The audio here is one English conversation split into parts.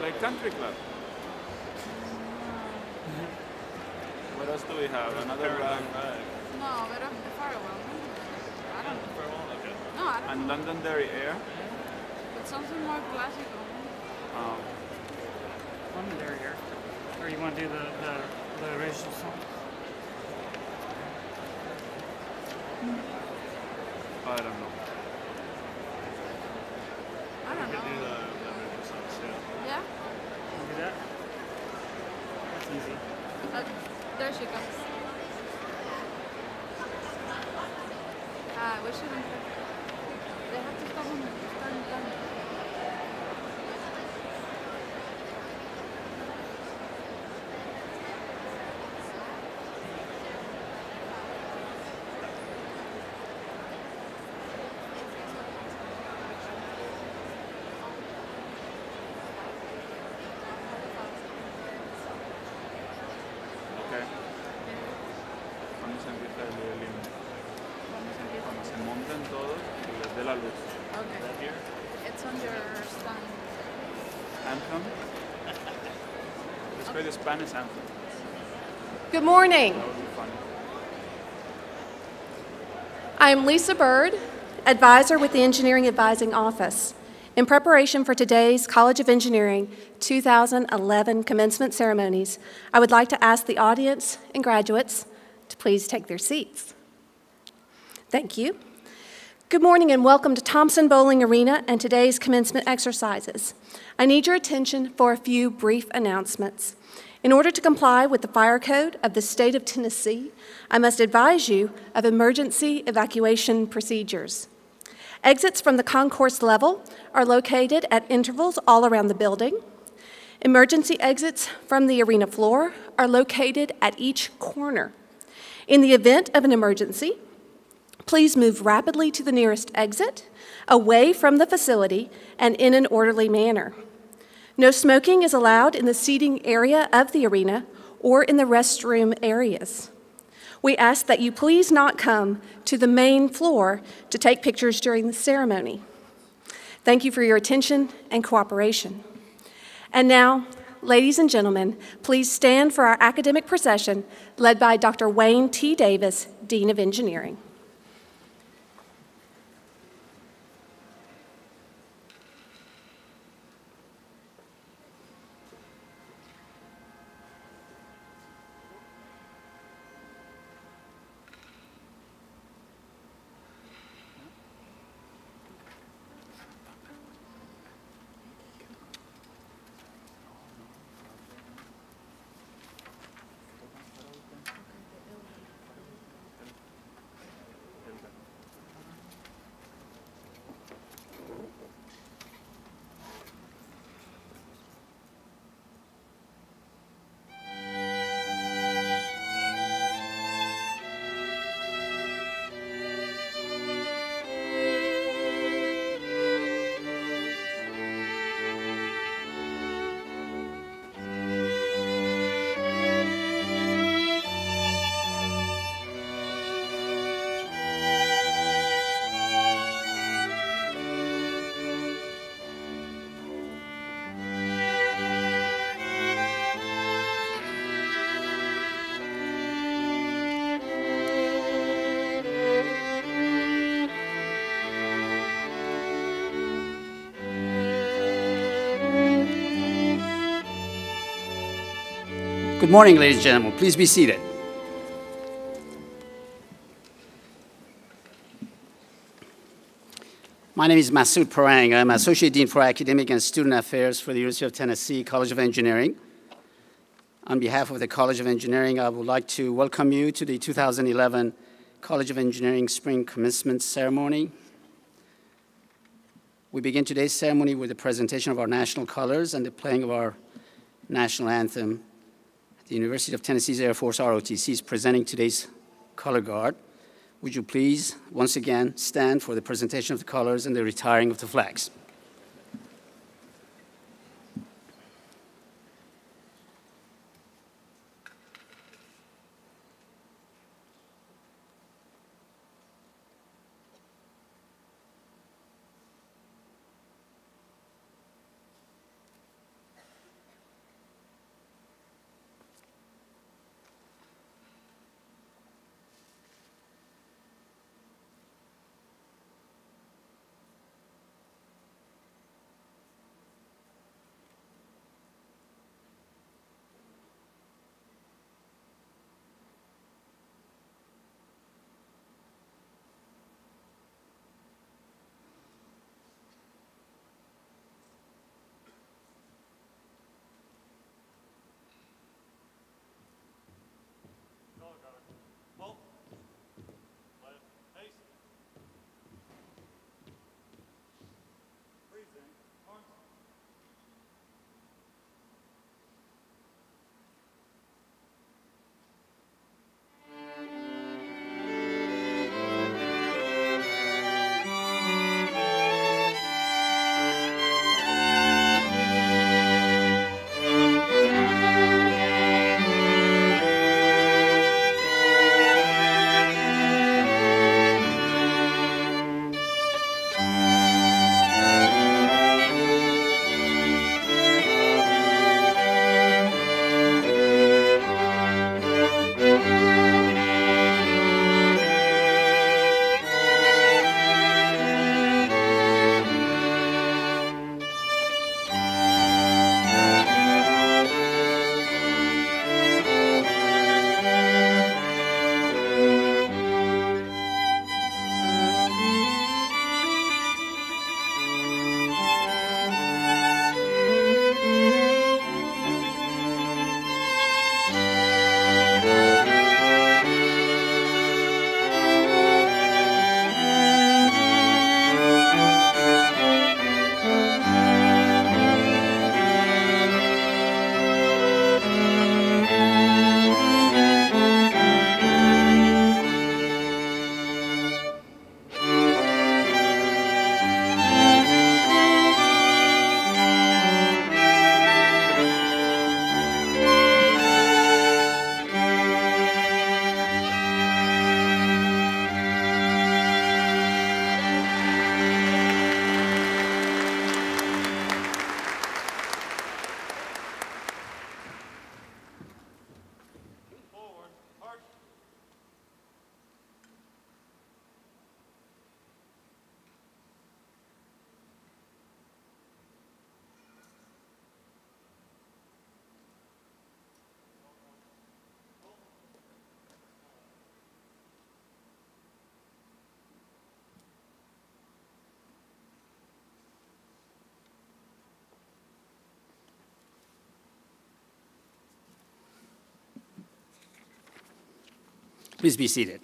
Like country club. What else do we have? Another rag. No, pero the farewell. I don't know. Farewell? Okay. No, I don't And know. Londonderry Air. But something more classical. Londonderry here. Or you want to do the original song? I don't know. I don't We could do know. the original songs too. Yeah? Want to do that? That's easy. There she comes. We shouldn't. They have to stop on stand. Okay. Cuando se empieza el violín. Cuando se monten todos y les dé la luz. Okay. That here? It's on your stand. Anthem. Let's play the Spanish anthem. Good morning. That would be fun. I am Lisa Bird, advisor with the Engineering Advising Office. In preparation for today's College of Engineering 2011 commencement ceremonies, I would like to ask the audience and graduates to please take their seats. Thank you. Good morning and welcome to Thompson Bowling Arena and today's commencement exercises. I need your attention for a few brief announcements. In order to comply with the fire code of the state of Tennessee, I must advise you of emergency evacuation procedures. Exits from the concourse level are located at intervals all around the building. Emergency exits from the arena floor are located at each corner. In the event of an emergency, please move rapidly to the nearest exit, away from the facility, and in an orderly manner. No smoking is allowed in the seating area of the arena or in the restroom areas. We ask that you please not come to the main floor to take pictures during the ceremony. Thank you for your attention and cooperation. And now, ladies and gentlemen, please stand for our academic procession led by Dr. Wayne T. Davis, Dean of Engineering. Good morning, ladies and gentlemen. Please be seated. My name is Masoud Parang. I'm Associate Dean for Academic and Student Affairs for the University of Tennessee College of Engineering. On behalf of the College of Engineering, I would like to welcome you to the 2011 College of Engineering Spring Commencement Ceremony. We begin today's ceremony with the presentation of our national colors and the playing of our national anthem. The University of Tennessee's Air Force ROTC is presenting today's color guard. Would you please, once again, stand for the presentation of the colors and the retiring of the flags. Please be seated.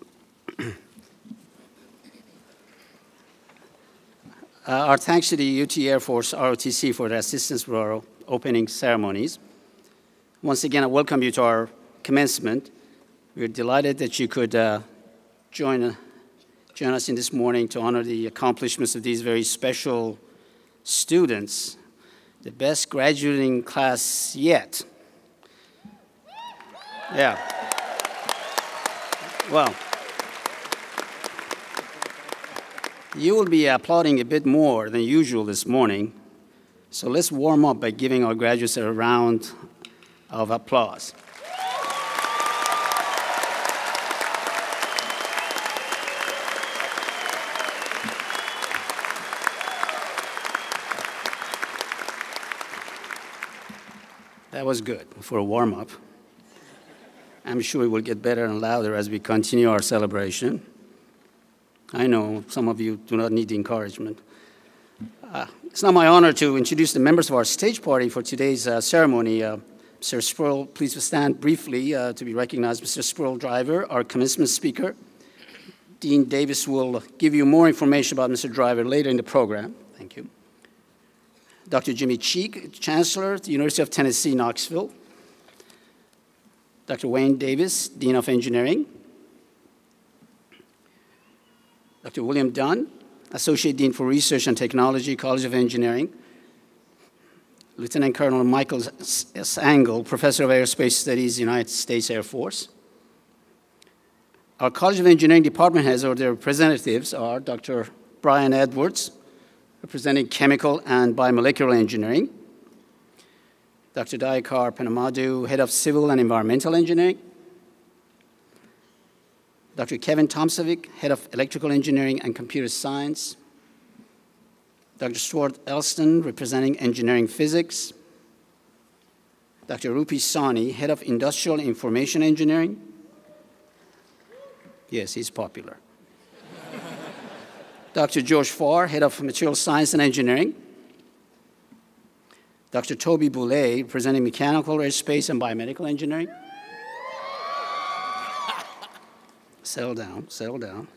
Our thanks to the UT Air Force ROTC for their assistance with our opening ceremonies. Once again, I welcome you to our commencement. We're delighted that you could join us in this morning to honor the accomplishments of these very special students, the best graduating class yet. Yeah. Well, you will be applauding a bit more than usual this morning, so let's warm up by giving our graduates a round of applause. That was good for a warm-up. I'm sure it will get better and louder as we continue our celebration. I know some of you do not need the encouragement. It's now my honor to introduce the members of our stage party for today's ceremony. Mr. Sproul, please stand briefly to be recognized. Mr. Sproul Driver, our commencement speaker. Dean Davis will give you more information about Mr. Driver later in the program. Thank you. Dr. Jimmy Cheek, Chancellor at the University of Tennessee, Knoxville. Dr. Wayne Davis, Dean of Engineering. Dr. William Dunn, Associate Dean for Research and Technology, College of Engineering. Lieutenant Colonel Michael S. Angle, Professor of Aerospace Studies, United States Air Force. Our College of Engineering department heads or their representatives are Dr. Brian Edwards, representing Chemical and Biomolecular Engineering. Dr. Dayakar Panamadu, Head of Civil and Environmental Engineering. Dr. Kevin Tomsovic, Head of Electrical Engineering and Computer Science. Dr. Stuart Elston, representing Engineering Physics. Dr. Rupi Sawhney, Head of Industrial Information Engineering. Yes, he's popular. Dr. George Farr, Head of Material Science and Engineering. Dr. Toby Boulay, representing Mechanical, Aerospace, and Biomedical Engineering. Settle down, settle down.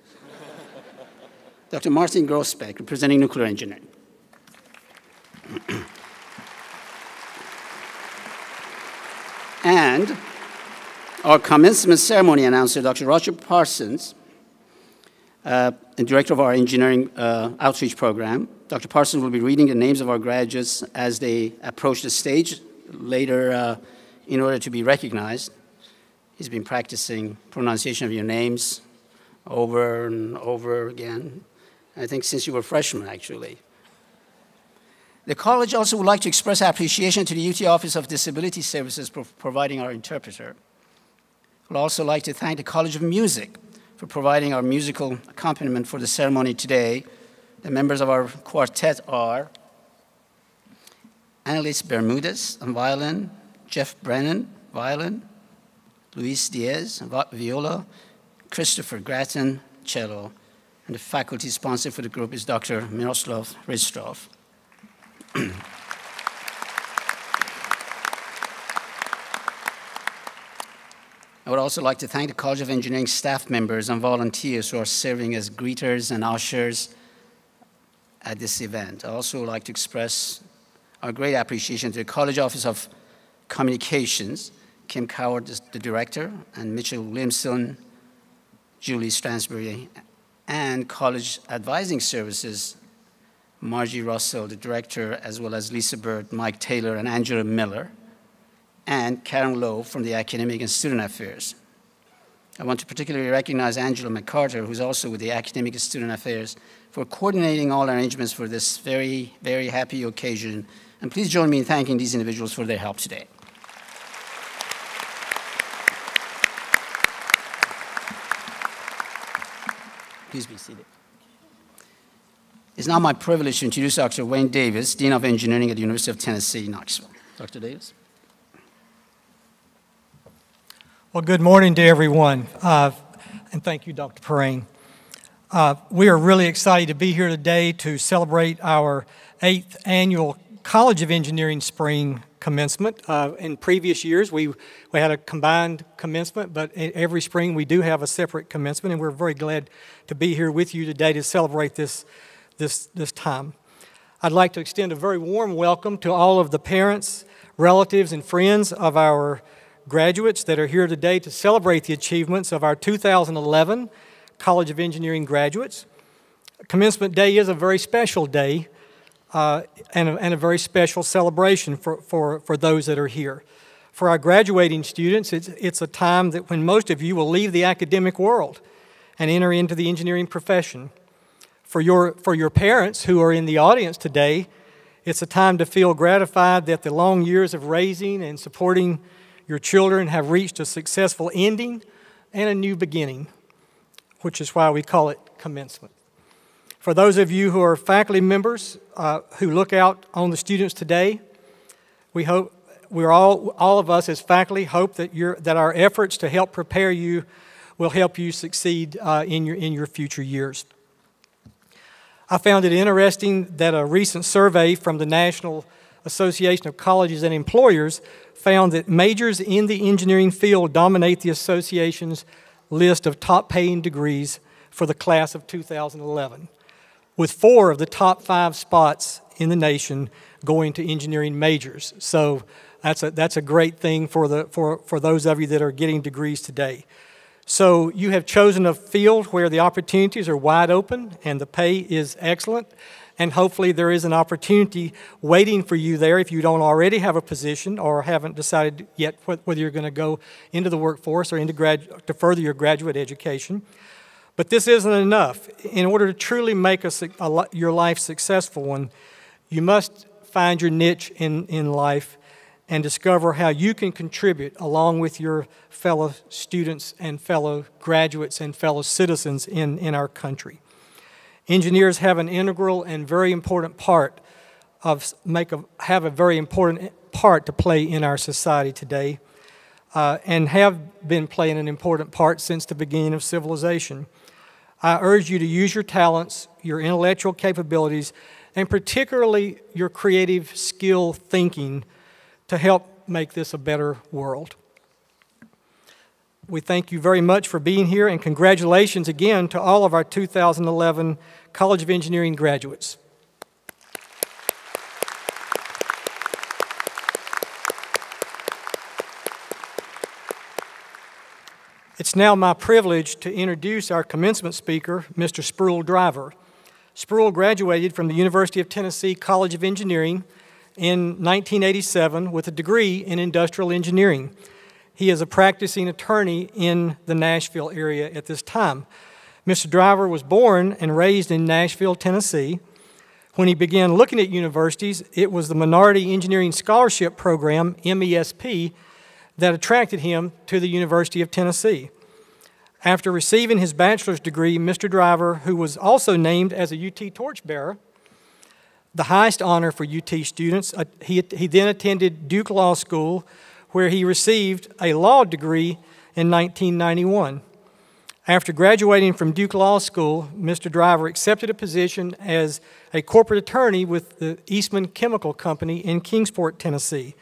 Dr. Martin Grossbeck, representing Nuclear Engineering. And our commencement ceremony announcer, Dr. Roger Parsons, and director of our engineering outreach program. Dr. Parsons will be reading the names of our graduates as they approach the stage later in order to be recognized. He's been practicing pronunciation of your names over and over again, I think since you were freshmen, actually. The college also would like to express appreciation to the UT Office of Disability Services for providing our interpreter. We'd also like to thank the College of Music for providing our musical accompaniment for the ceremony today. The members of our quartet are Annalise Bermudez on violin, Jeff Brennan, violin, Luis Diaz, viola, Christopher Grattan, cello, and the faculty sponsor for the group is Dr. Miroslav Ristrov. I would also like to thank the College of Engineering staff members and volunteers who are serving as greeters and ushers at this event. I also would like to express our great appreciation to the College Office of Communications, Kim Coward, the director, and Mitchell Williamson, Julie Stansbury, and College Advising Services, Margie Russell, the director, as well as Lisa Bird, Mike Taylor, and Angela Miller, and Karen Lowe from the Academic and Student Affairs. I want to particularly recognize Angela McCarter, who's also with the Academic and Student Affairs, for coordinating all arrangements for this very, very happy occasion. And please join me in thanking these individuals for their help today. Please be seated. It's now my privilege to introduce Dr. Wayne Davis, Dean of Engineering at the University of Tennessee, Knoxville. Dr. Davis. Well, good morning to everyone, and thank you, Dr. Perrine. We are really excited to be here today to celebrate our 8th annual College of Engineering Spring commencement. In previous years, we had a combined commencement, but every spring we do have a separate commencement, and we're very glad to be here with you today to celebrate this time. I'd like to extend a very warm welcome to all of the parents, relatives, and friends of our graduates that are here today to celebrate the achievements of our 2011 College of Engineering graduates. Commencement Day is a very special day and a very special celebration for those that are here. For our graduating students, it's a time that when most of you will leave the academic world and enter into the engineering profession. For your parents who are in the audience today, it's a time to feel gratified that the long years of raising and supporting your children have reached a successful ending and a new beginning, which is why we call it commencement. For those of you who are faculty members who look out on the students today, we hope all of us as faculty hope that our efforts to help prepare you will help you succeed in your future years. I found it interesting that a recent survey from the National Association of Colleges and Employers found that majors in the engineering field dominate the association's list of top-paying degrees for the class of 2011, with 4 of the top 5 spots in the nation going to engineering majors. So that's a great thing for those of you that are getting degrees today. So you have chosen a field where the opportunities are wide open and the pay is excellent, and hopefully there is an opportunity waiting for you there if you don't already have a position or haven't decided yet whether you're going to go into the workforce or to further your graduate education. But this isn't enough. In order to truly make your life successful one, you must find your niche in life and discover how you can contribute along with your fellow students and fellow graduates and fellow citizens in our country. Engineers have an integral and very important part have a very important part to play in our society today, and have been playing an important part since the beginning of civilization. I urge you to use your talents, your intellectual capabilities, and particularly your creative skill thinking to help make this a better world. We thank you very much for being here, and congratulations again to all of our 2011 College of Engineering graduates. It's now my privilege to introduce our commencement speaker, Mr. Sproul Driver. Sproul graduated from the University of Tennessee College of Engineering in 1987 with a degree in industrial engineering. He is a practicing attorney in the Nashville area at this time. Mr. Driver was born and raised in Nashville, Tennessee. When he began looking at universities, it was the Minority Engineering Scholarship Program, MESP, that attracted him to the University of Tennessee. After receiving his bachelor's degree, Mr. Driver, who was also named as a UT torchbearer, the highest honor for UT students, he then attended Duke Law School, where he received a law degree in 1991. After graduating from Duke Law School, Mr. Driver accepted a position as a corporate attorney with the Eastman Chemical Company in Kingsport, Tennessee.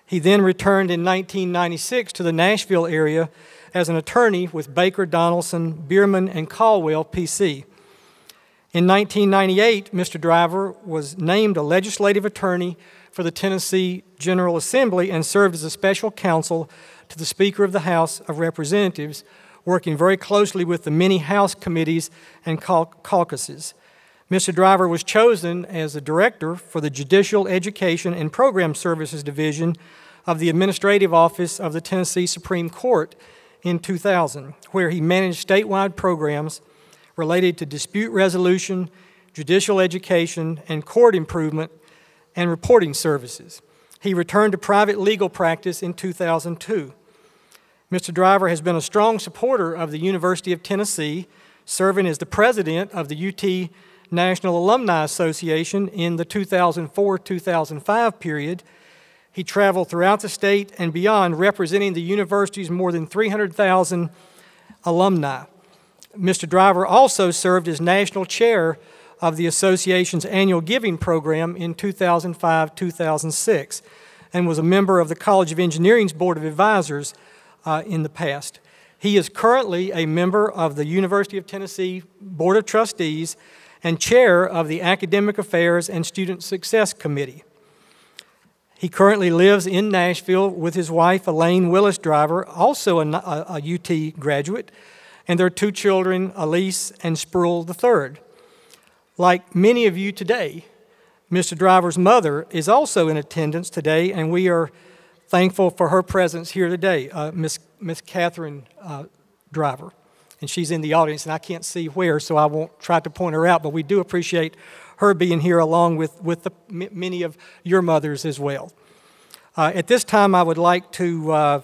He then returned in 1996 to the Nashville area as an attorney with Baker, Donaldson, Bierman, and Caldwell, P.C. In 1998, Mr. Driver was named a legislative attorney for the Tennessee General Assembly and served as a special counsel to the Speaker of the House of Representatives, working very closely with the many House committees and caucuses. Mr. Driver was chosen as the director for the Judicial Education and Program Services Division of the Administrative Office of the Tennessee Supreme Court in 2000, where he managed statewide programs related to dispute resolution, judicial education, and court improvement and reporting services. He returned to private legal practice in 2002. Mr. Driver has been a strong supporter of the University of Tennessee, serving as the president of the UT National Alumni Association in the 2004-2005 period. He traveled throughout the state and beyond, representing the university's more than 300,000 alumni. Mr. Driver also served as national chair of the association's annual giving program in 2005-2006, and was a member of the College of Engineering's Board of Advisors in the past. He is currently a member of the University of Tennessee Board of Trustees and chair of the Academic Affairs and Student Success Committee. He currently lives in Nashville with his wife, Elaine Willis Driver, also a UT graduate, and their 2 children, Elise and Sproul III. Like many of you today, Mr. Driver's mother is also in attendance today, and we are thankful for her presence here today, Miss Catherine Driver. And she's in the audience, and I can't see where, so I won't try to point her out, but we do appreciate her being here along with many of your mothers as well. At this time, I would like to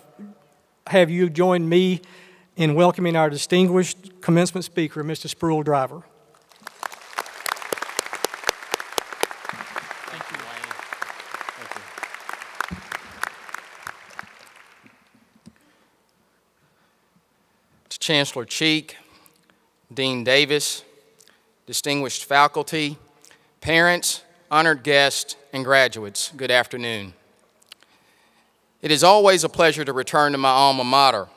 have you join me in welcoming our distinguished commencement speaker, Mr. Sproul Driver. Thank you, Wayne. Thank you. To Chancellor Cheek, Dean Davis, distinguished faculty, parents, honored guests, and graduates, good afternoon. It is always a pleasure to return to my alma mater,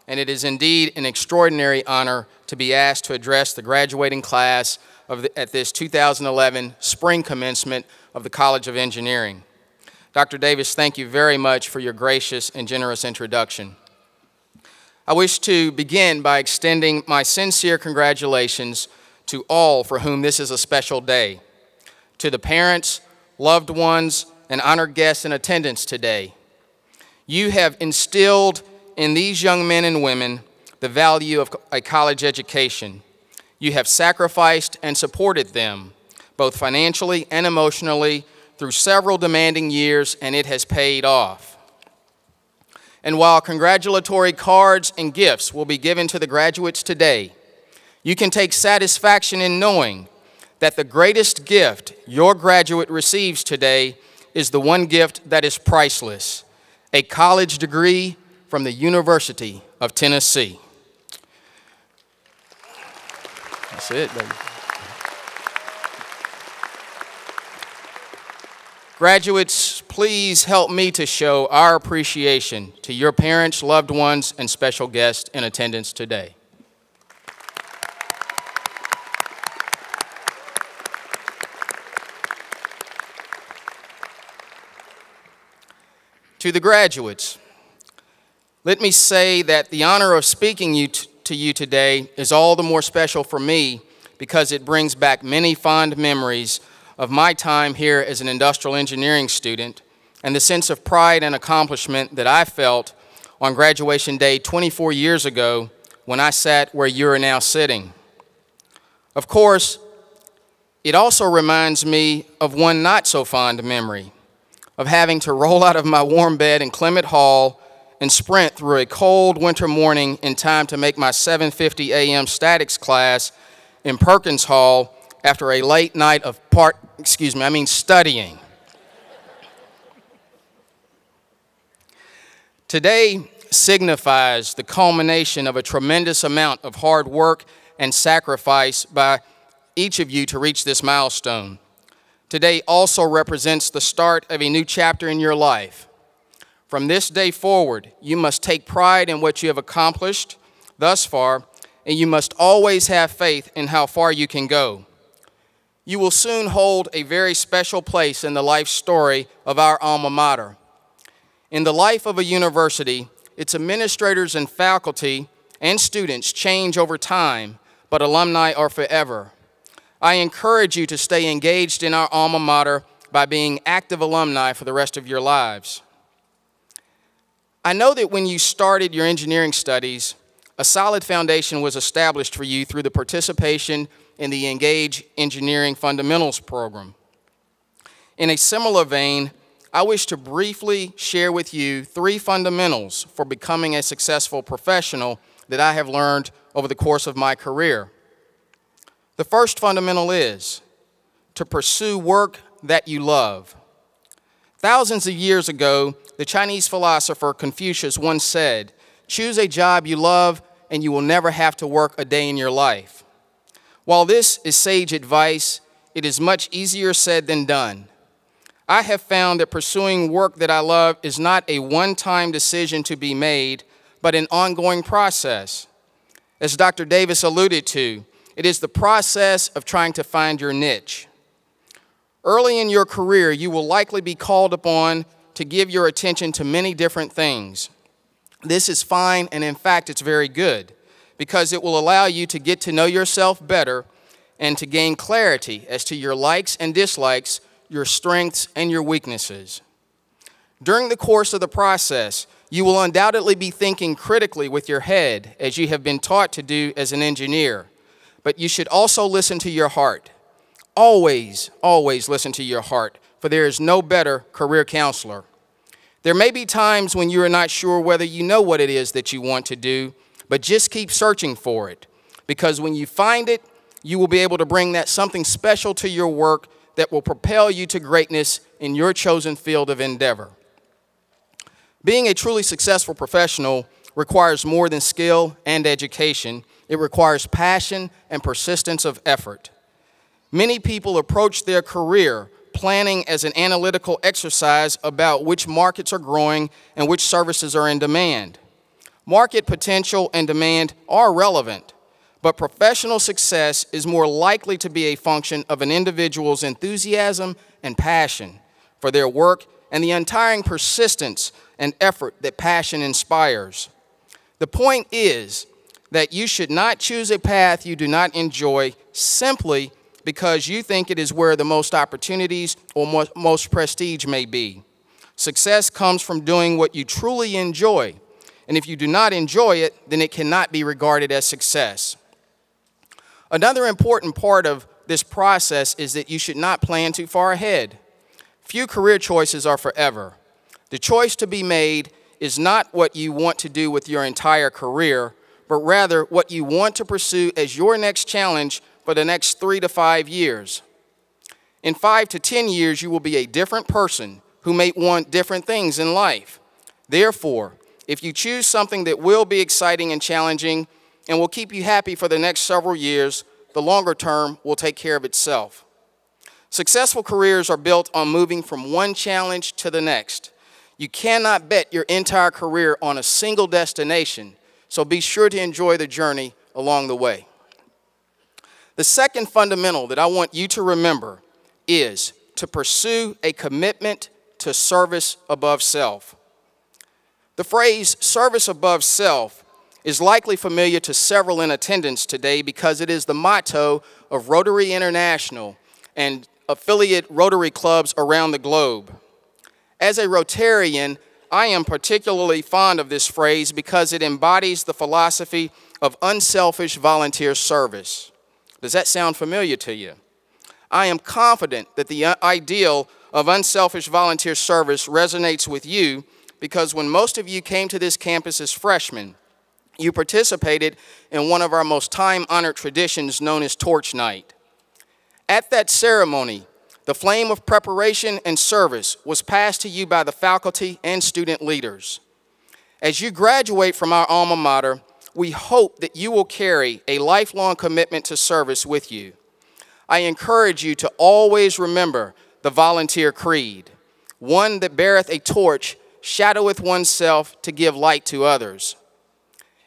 and it is indeed an extraordinary honor to be asked to address the graduating class at this 2011 spring commencement of the College of Engineering. Dr. Davis, thank you very much for your gracious and generous introduction. I wish to begin by extending my sincere congratulations to all for whom this is a special day. To the parents, loved ones, and honored guests in attendance today. You have instilled in these young men and women the value of a college education. You have sacrificed and supported them, both financially and emotionally, through several demanding years, and it has paid off. And while congratulatory cards and gifts will be given to the graduates today, you can take satisfaction in knowing that the greatest gift your graduate receives today is the one gift that is priceless, a college degree from the University of Tennessee. That's it, baby. Graduates, please help me to show our appreciation to your parents, loved ones, and special guests in attendance today. To the graduates, let me say that the honor of speaking to you today is all the more special for me because it brings back many fond memories of my time here as an industrial engineering student and the sense of pride and accomplishment that I felt on graduation day 24 years ago when I sat where you are now sitting. Of course, it also reminds me of one not so fond memory, of having to roll out of my warm bed in Clement Hall and sprint through a cold winter morning in time to make my 7:50 a.m. statics class in Perkins Hall after a late night of studying. Today signifies the culmination of a tremendous amount of hard work and sacrifice by each of you to reach this milestone. Today also represents the start of a new chapter in your life. From this day forward, you must take pride in what you have accomplished thus far, and you must always have faith in how far you can go. You will soon hold a very special place in the life story of our alma mater. In the life of a university, its administrators and faculty and students change over time, but alumni are forever. I encourage you to stay engaged in our alma mater by being active alumni for the rest of your lives. I know that when you started your engineering studies, a solid foundation was established for you through the participation in the Engage Engineering Fundamentals program. In a similar vein, I wish to briefly share with you 3 fundamentals for becoming a successful professional that I have learned over the course of my career. The first fundamental is to pursue work that you love. Thousands of years ago, the Chinese philosopher Confucius once said, "Choose a job you love and you will never have to work a day in your life." While this is sage advice, it is much easier said than done. I have found that pursuing work that I love is not a one-time decision to be made, but an ongoing process. As Dr. Davis alluded to, it is the process of trying to find your niche. Early in your career, you will likely be called upon to give your attention to many different things. This is fine, and in fact, it's very good, because it will allow you to get to know yourself better and to gain clarity as to your likes and dislikes, your strengths and your weaknesses. During the course of the process, you will undoubtedly be thinking critically with your head, as you have been taught to do as an engineer, but you should also listen to your heart. Always, always listen to your heart, for there is no better career counselor. There may be times when you are not sure whether you know what it is that you want to do, but just keep searching for it, because when you find it, you will be able to bring that something special to your work that will propel you to greatness in your chosen field of endeavor. Being a truly successful professional requires more than skill and education. It requires passion and persistence of effort. Many people approach their career planning as an analytical exercise about which markets are growing and which services are in demand. Market potential and demand are relevant, but professional success is more likely to be a function of an individual's enthusiasm and passion for their work and the untiring persistence and effort that passion inspires. The point is that you should not choose a path you do not enjoy simply because you think it is where the most opportunities or most prestige may be. Success comes from doing what you truly enjoy, and if you do not enjoy it, then it cannot be regarded as success. Another important part of this process is that you should not plan too far ahead. Few career choices are forever. The choice to be made is not what you want to do with your entire career, but rather what you want to pursue as your next challenge for the next 3 to 5 years. In 5 to 10 years, you will be a different person who may want different things in life. Therefore, if you choose something that will be exciting and challenging and will keep you happy for the next several years, the longer term will take care of itself. Successful careers are built on moving from one challenge to the next. You cannot bet your entire career on a single destination, so be sure to enjoy the journey along the way. The second fundamental that I want you to remember is to pursue a commitment to service above self. The phrase service above self is likely familiar to several in attendance today because it is the motto of Rotary International and affiliate Rotary clubs around the globe. As a Rotarian, I am particularly fond of this phrase because it embodies the philosophy of unselfish volunteer service. Does that sound familiar to you? I am confident that the ideal of unselfish volunteer service resonates with you because when most of you came to this campus as freshmen, you participated in one of our most time-honored traditions known as Torch Night. At that ceremony, the flame of preparation and service was passed to you by the faculty and student leaders. As you graduate from our alma mater, we hope that you will carry a lifelong commitment to service with you. I encourage you to always remember the volunteer creed, one that beareth a torch, shadoweth oneself to give light to others.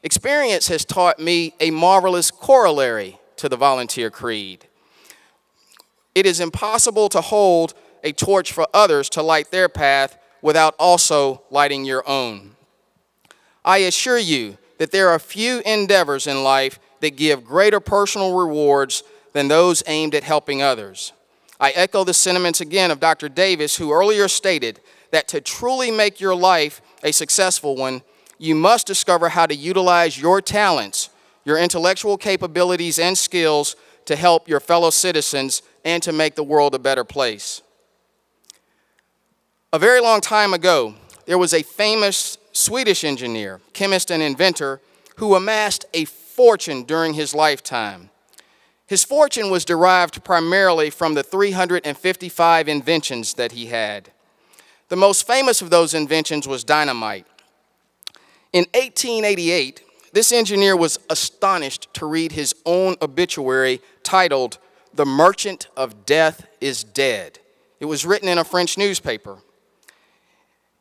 Experience has taught me a marvelous corollary to the volunteer creed. It is impossible to hold a torch for others to light their path without also lighting your own. I assure you that there are few endeavors in life that give greater personal rewards than those aimed at helping others. I echo the sentiments again of Dr. Davis, who earlier stated that to truly make your life a successful one, you must discover how to utilize your talents, your intellectual capabilities and skills to help your fellow citizens and to make the world a better place. A very long time ago, there was a famous Swedish engineer, chemist, and inventor who amassed a fortune during his lifetime. His fortune was derived primarily from the 355 inventions that he had. The most famous of those inventions was dynamite. In 1888, this engineer was astonished to read his own obituary titled, "The Merchant of Death is Dead." It was written in a French newspaper.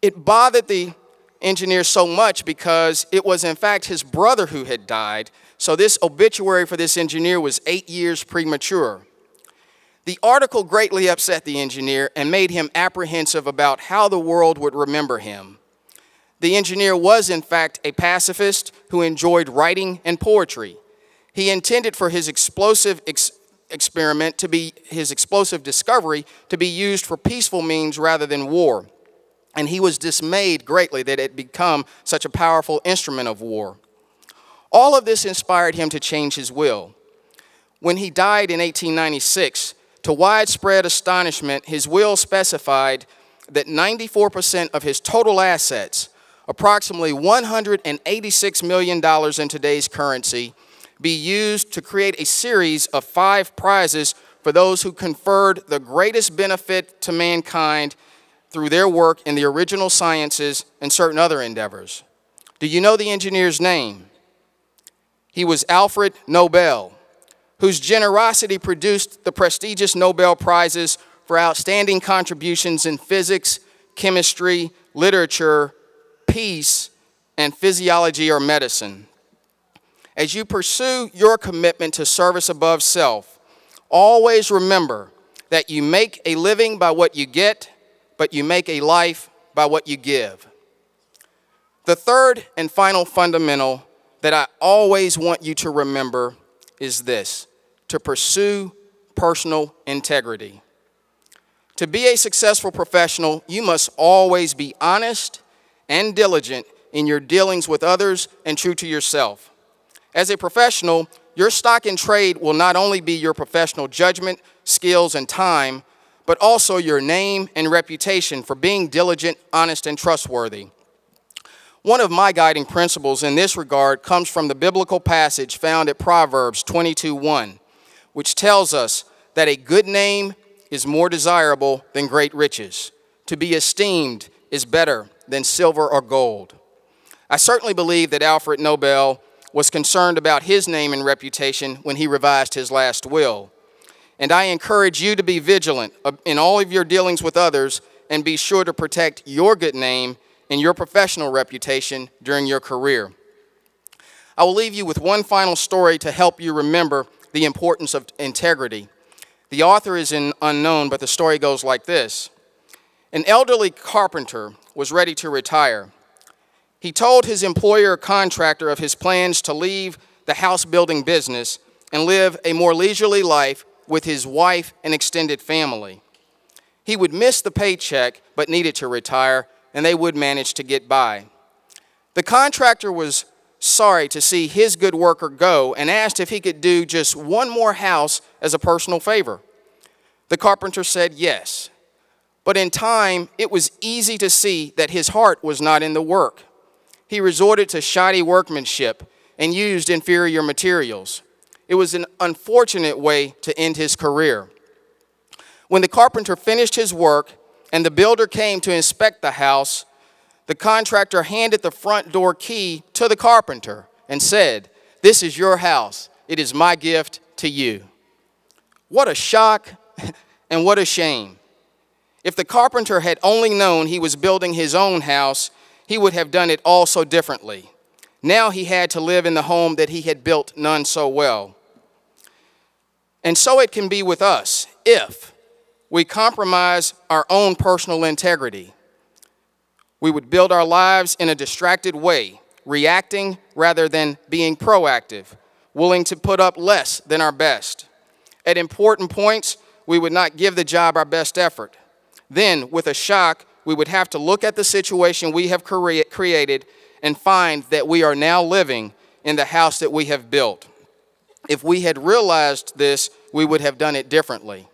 It bothered the engineer so much because it was in fact his brother who had died, so this obituary for this engineer was 8 years premature. The article greatly upset the engineer and made him apprehensive about how the world would remember him. The engineer was in fact a pacifist who enjoyed writing and poetry. He intended for his explosive discovery to be used for peaceful means rather than war. And he was dismayed greatly that it had become such a powerful instrument of war. All of this inspired him to change his will. When he died in 1896, to widespread astonishment, his will specified that 94% of his total assets, approximately $186 million in today's currency, be used to create a series of 5 prizes for those who conferred the greatest benefit to mankind through their work in the original sciences and certain other endeavors. Do you know the engineer's name? He was Alfred Nobel, whose generosity produced the prestigious Nobel Prizes for outstanding contributions in physics, chemistry, literature, peace, and physiology or medicine. As you pursue your commitment to service above self, always remember that you make a living by what you get, but you make a life by what you give. The third and final fundamental that I always want you to remember is this: to pursue personal integrity. To be a successful professional, you must always be honest and diligent in your dealings with others and true to yourself. As a professional, your stock in trade will not only be your professional judgment, skills, and time, but also your name and reputation for being diligent, honest, and trustworthy. One of my guiding principles in this regard comes from the biblical passage found at Proverbs 22:1, which tells us that a good name is more desirable than great riches. To be esteemed is better than silver or gold. I certainly believe that Alfred Nobel was concerned about his name and reputation when he revised his last will. And I encourage you to be vigilant in all of your dealings with others and be sure to protect your good name and your professional reputation during your career. I will leave you with one final story to help you remember the importance of integrity. The author is unknown, but the story goes like this. An elderly carpenter was ready to retire. He told his employer contractor of his plans to leave the house building business and live a more leisurely life with his wife and extended family. He would miss the paycheck but needed to retire, and they would manage to get by. The contractor was sorry to see his good worker go and asked if he could do just one more house as a personal favor. The carpenter said yes, but in time it was easy to see that his heart was not in the work. He resorted to shoddy workmanship and used inferior materials. It was an unfortunate way to end his career. When the carpenter finished his work and the builder came to inspect the house, the contractor handed the front door key to the carpenter and said, "This is your house. It is my gift to you." What a shock and what a shame. If the carpenter had only known he was building his own house, he would have done it all so differently. Now he had to live in the home that he had built none so well. And so it can be with us if we compromise our own personal integrity. We would build our lives in a distracted way, reacting rather than being proactive, willing to put up less than our best. At important points, we would not give the job our best effort. Then, with a shock, we would have to look at the situation we have created and find that we are now living in the house that we have built. If we had realized this, we would have done it differently.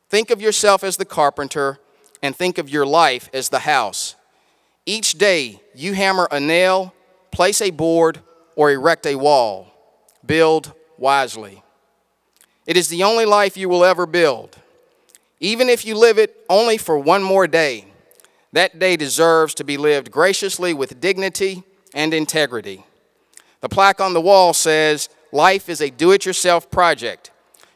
Think of yourself as the carpenter and think of your life as the house. Each day, you hammer a nail, place a board, or erect a wall. Build wisely. It is the only life you will ever build. Even if you live it only for one more day, that day deserves to be lived graciously with dignity and integrity. The plaque on the wall says, "Life is a do-it-yourself project.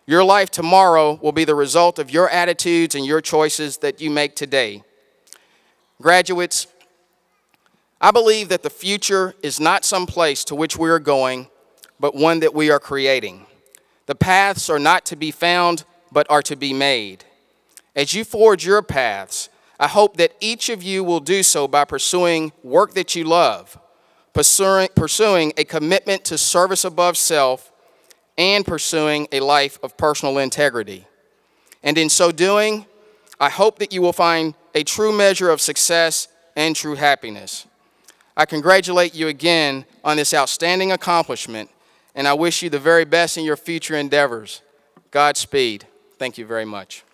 Your life tomorrow will be the result of your attitudes and your choices that you make today. Graduates, I believe that the future is not some place to which we are going, but one that we are creating. The paths are not to be found, but are to be made. As you forge your paths, I hope that each of you will do so by pursuing work that you love, pursuing a commitment to service above self, and pursuing a life of personal integrity. And in so doing, I hope that you will find a true measure of success and true happiness. I congratulate you again on this outstanding accomplishment, and I wish you the very best in your future endeavors. Godspeed. Thank you very much.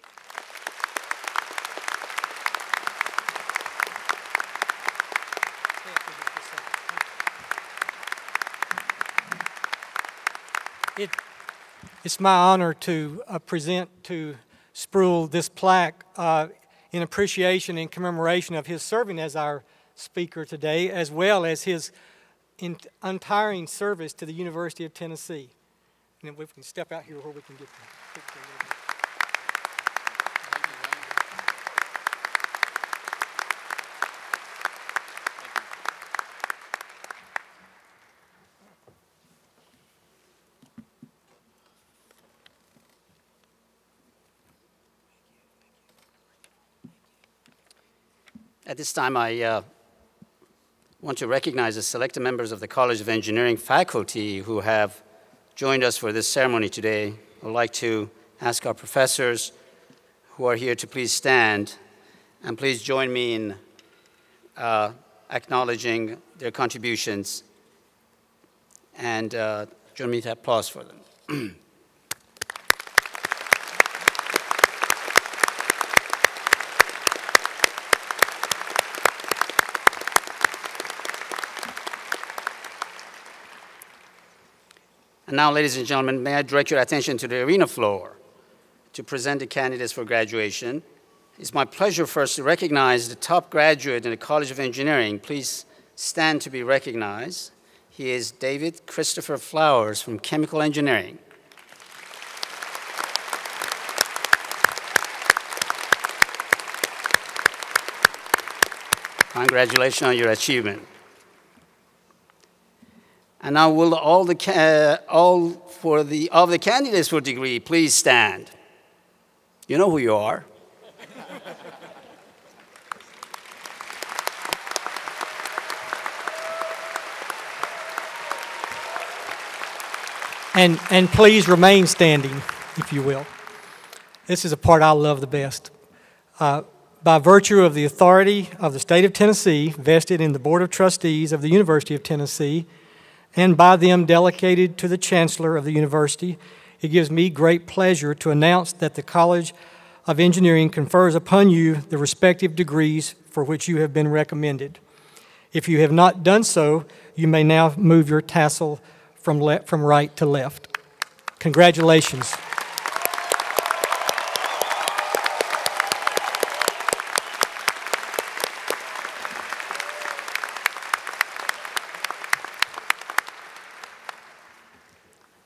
It's my honor to present to Sproul this plaque in appreciation and commemoration of his serving as our speaker today, as well as his untiring service to the University of Tennessee. And if we can step out here where we can get the picture a little bit. At this time, I want to recognize the selected members of the College of Engineering faculty who have joined us for this ceremony today. I would like to ask our professors who are here to please stand, and please join me in acknowledging their contributions, and join me to applause for them. And now, ladies and gentlemen, may I direct your attention to the arena floor to present the candidates for graduation. It's my pleasure first to recognize the top graduate in the College of Engineering. Please stand to be recognized. He is David Christopher Flowers from Chemical Engineering. Congratulations on your achievement. And now will all the candidates for degree please stand. You know who you are. And please remain standing, if you will. This is a part I love the best. By virtue of the authority of the state of Tennessee vested in the Board of Trustees of the University of Tennessee, and by them delegated to the Chancellor of the University, it gives me great pleasure to announce that the College of Engineering confers upon you the respective degrees for which you have been recommended. If you have not done so, you may now move your tassel from right to left. Congratulations.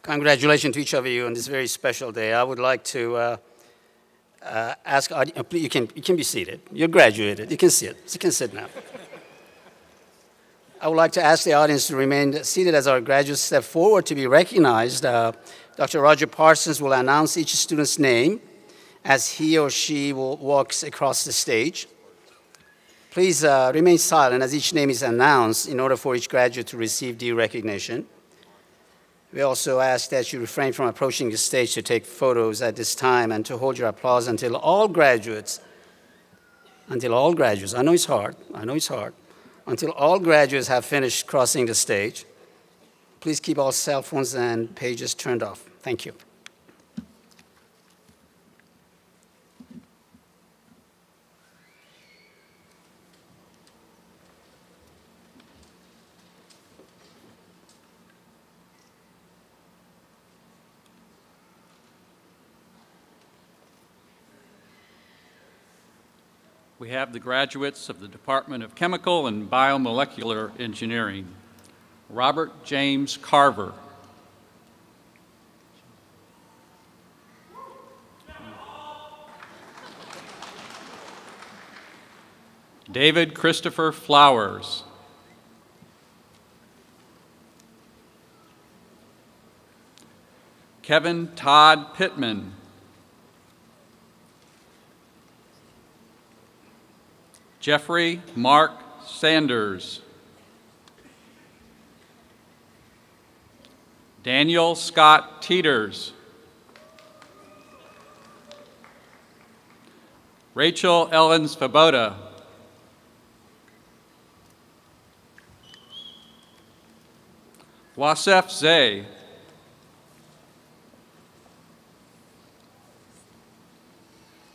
Congratulations to each of you on this very special day. I would like to ask, you can be seated. You're graduated. You can sit. You can sit now. I would like to ask the audience to remain seated as our graduates step forward to be recognized. Dr. Roger Parsons will announce each student's name as he or she walks across the stage. Please remain silent as each name is announced in order for each graduate to receive due recognition. We also ask that you refrain from approaching the stage to take photos at this time and to hold your applause until all graduates, I know it's hard, until all graduates have finished crossing the stage. Please keep all cell phones and pages turned off. Thank you. We have the graduates of the Department of Chemical and Biomolecular Engineering. Robert James Carver. David Christopher Flowers. Kevin Todd Pittman. Jeffrey Mark Sanders. Daniel Scott Teeters. Rachel Ellen Svoboda. Wasef Zay.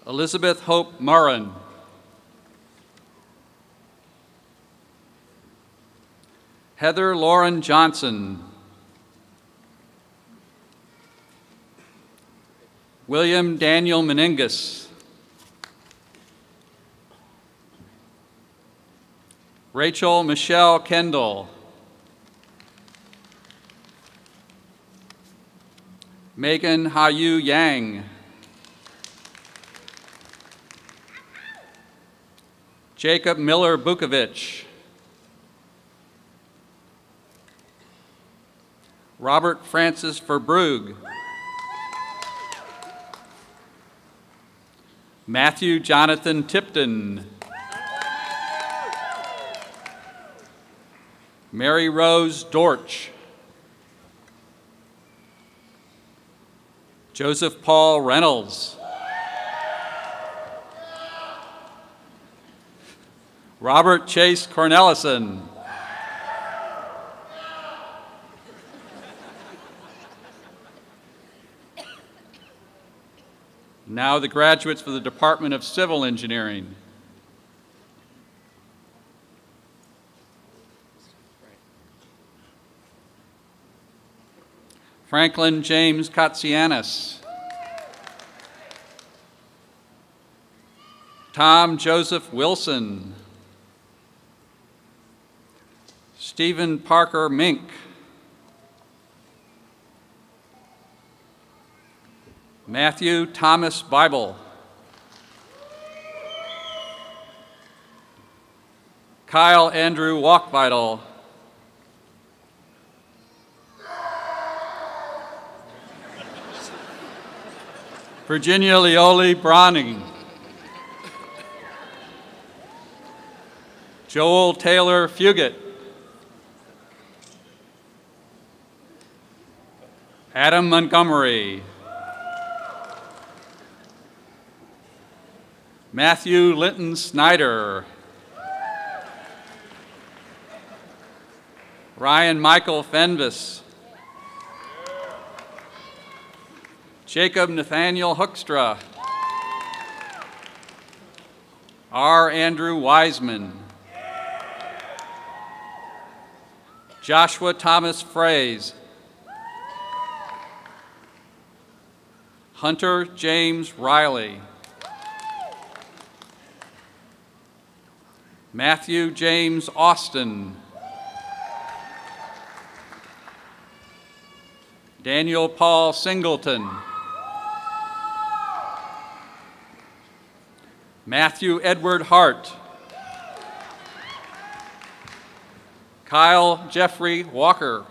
Elizabeth Hope Murrin. Heather Lauren Johnson. William Daniel Meningus. Rachel Michelle Kendall. Megan Hayu Yang. Jacob Miller Bukovich. Robert Francis Verbrugge. Matthew Jonathan Tipton. Mary Rose Dortch. Joseph Paul Reynolds. Robert Chase Cornelison. Now the graduates for the Department of Civil Engineering. Franklin James Katsianis. Tom Joseph Wilson. Stephen Parker Mink. Matthew Thomas Bible. Kyle Andrew Walkvital. Virginia Leoli Bronning. Joel Taylor Fugit. Adam Montgomery. Matthew Linton Snyder. Ryan Michael Fenvis. Jacob Nathaniel Hoekstra. R. Andrew Wiseman. Joshua Thomas Fraze. Hunter James Riley. Matthew James Austin. Daniel Paul Singleton. Matthew Edward Hart. Kyle Jeffrey Walker.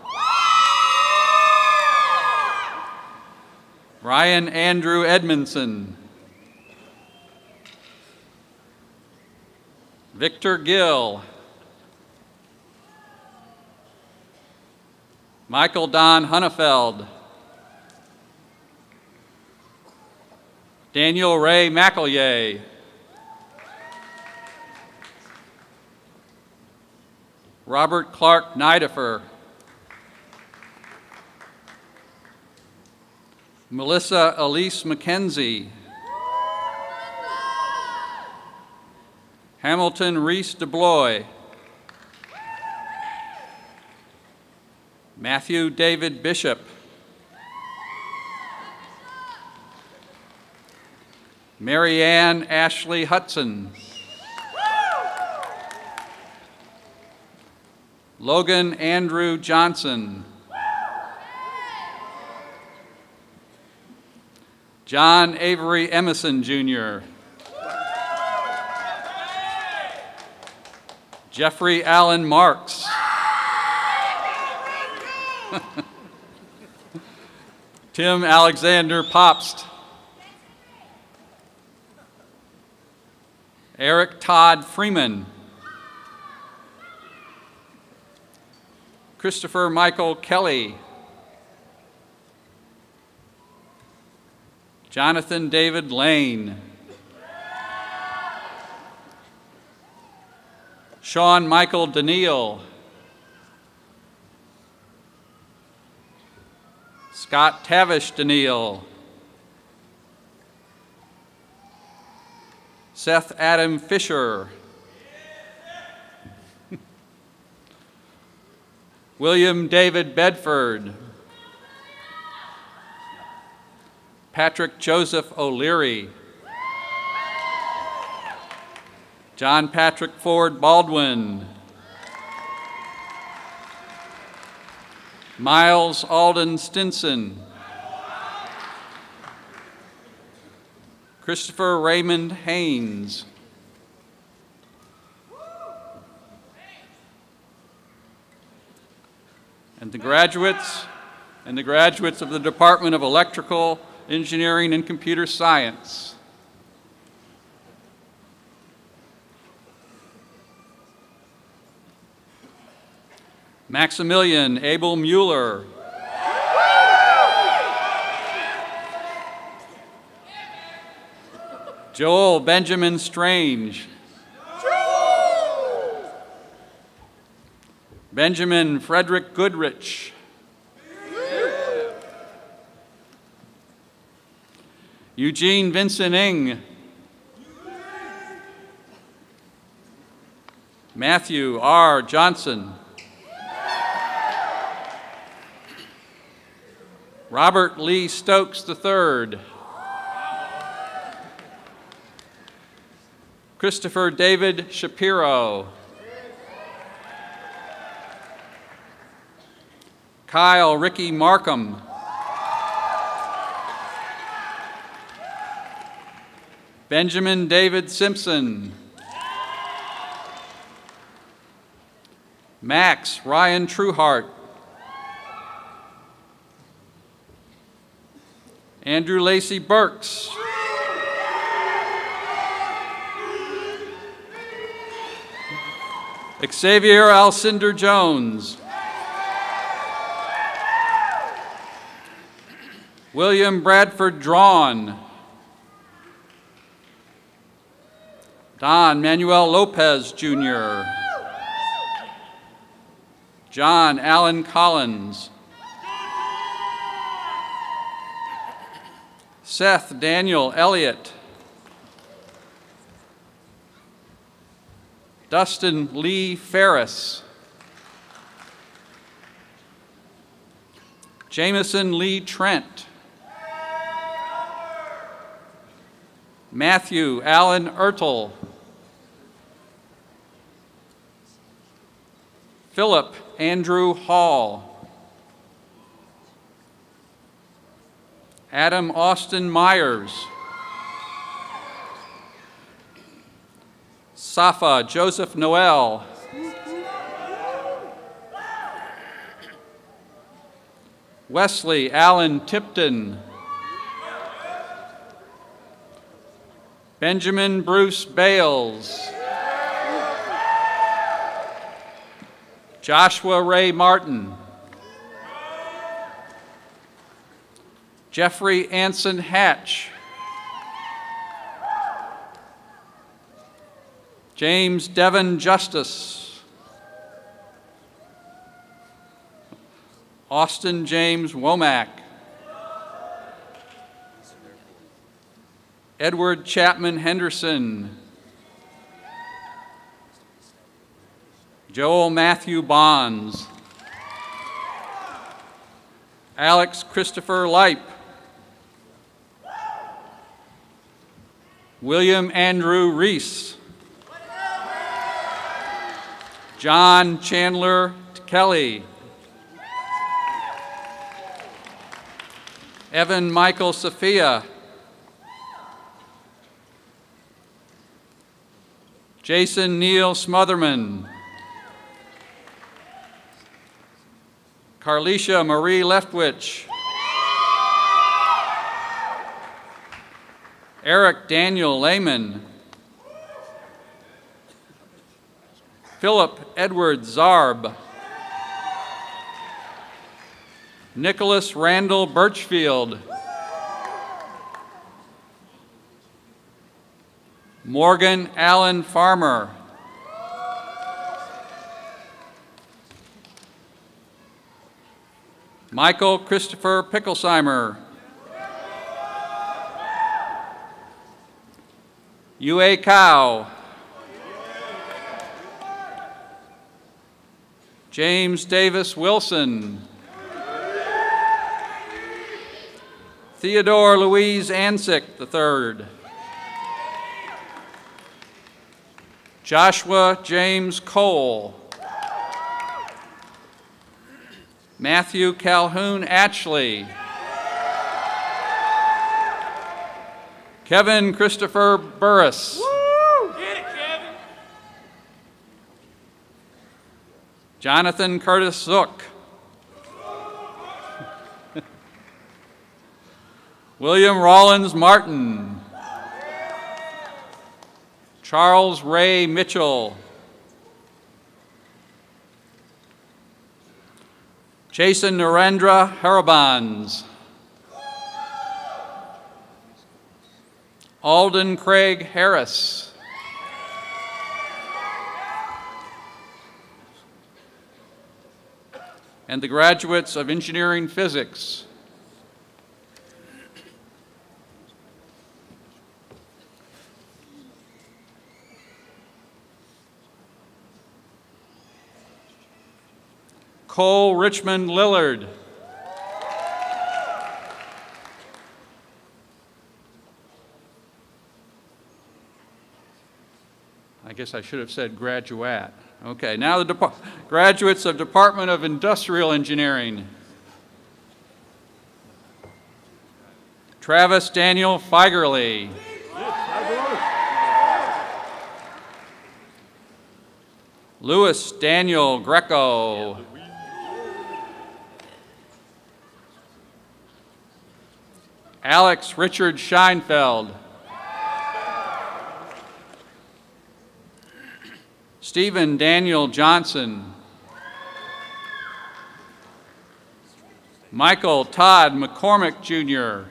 Ryan Andrew Edmondson. Victor Gill. Michael Don Hunnefeld. Daniel Ray McElye. Robert Clark Nidifer. Melissa Elise McKenzie. Hamilton Reese DeBloy. Matthew David Bishop. Mary Ann Ashley Hudson. Logan Andrew Johnson. John Avery Emerson, Jr. Jeffrey Allen Marks. Tim Alexander Popst. Eric Todd Freeman. Christopher Michael Kelly. Jonathan David Lane. Sean Michael Daniel. Scott Tavish Daniel. Seth Adam Fisher. William David Bedford. Patrick Joseph O'Leary. John Patrick Ford Baldwin. Miles Alden Stinson. Christopher Raymond Haynes. And the graduates of the Department of Electrical Engineering and Computer Science. Maximilian Abel Mueller. Joel Benjamin Strange. Benjamin Frederick Goodrich. Eugene Vincent Ing. Matthew R. Johnson. Robert Lee Stokes III. Christopher David Shapiro. Kyle Ricky Markham. Benjamin David Simpson. Max Ryan Trueheart. Andrew Lacey Burks. Xavier Alcinder Jones. William Bradford Drawn. Don Manuel Lopez, Jr. John Allen Collins. Seth Daniel Elliott. Dustin Lee Ferris. Jameson Lee Trent. Matthew Allen Ertel. Philip Andrew Hall. Adam Austin Myers. Safa Joseph Noel. Wesley Allen Tipton. Benjamin Bruce Bales. Joshua Ray Martin. Jeffrey Anson Hatch. James Devon Justice. Austin James Womack. Edward Chapman Henderson. Joel Matthew Bonds. Alex Christopher Lipe. William Andrew Reese. John Chandler Kelly. Evan Michael Sophia. Jason Neal Smotherman. Carlicia Marie Leftwich. Eric Daniel Lehman. Philip Edward Zarb. Nicholas Randall Birchfield. Morgan Allen Farmer. Michael Christopher Picklesheimer. Yue Cow. James Davis Wilson. Theodore Louise Ansick III. Joshua James Cole. Matthew Calhoun Atchley. Kevin Christopher Burris. Get it, Kevin. Jonathan Curtis Zook. William Rollins Martin. Charles Ray Mitchell. Jason Narendra Harabans. Alden Craig Harris. And the graduates of engineering physics. Cole Richmond Lillard. I guess I should have said graduate. Okay, now the graduates of Department of Industrial Engineering. Travis Daniel Feigerly. Louis Daniel Greco. Alex Richard Scheinfeld. Stephen Daniel Johnson. Michael Todd McCormick Jr.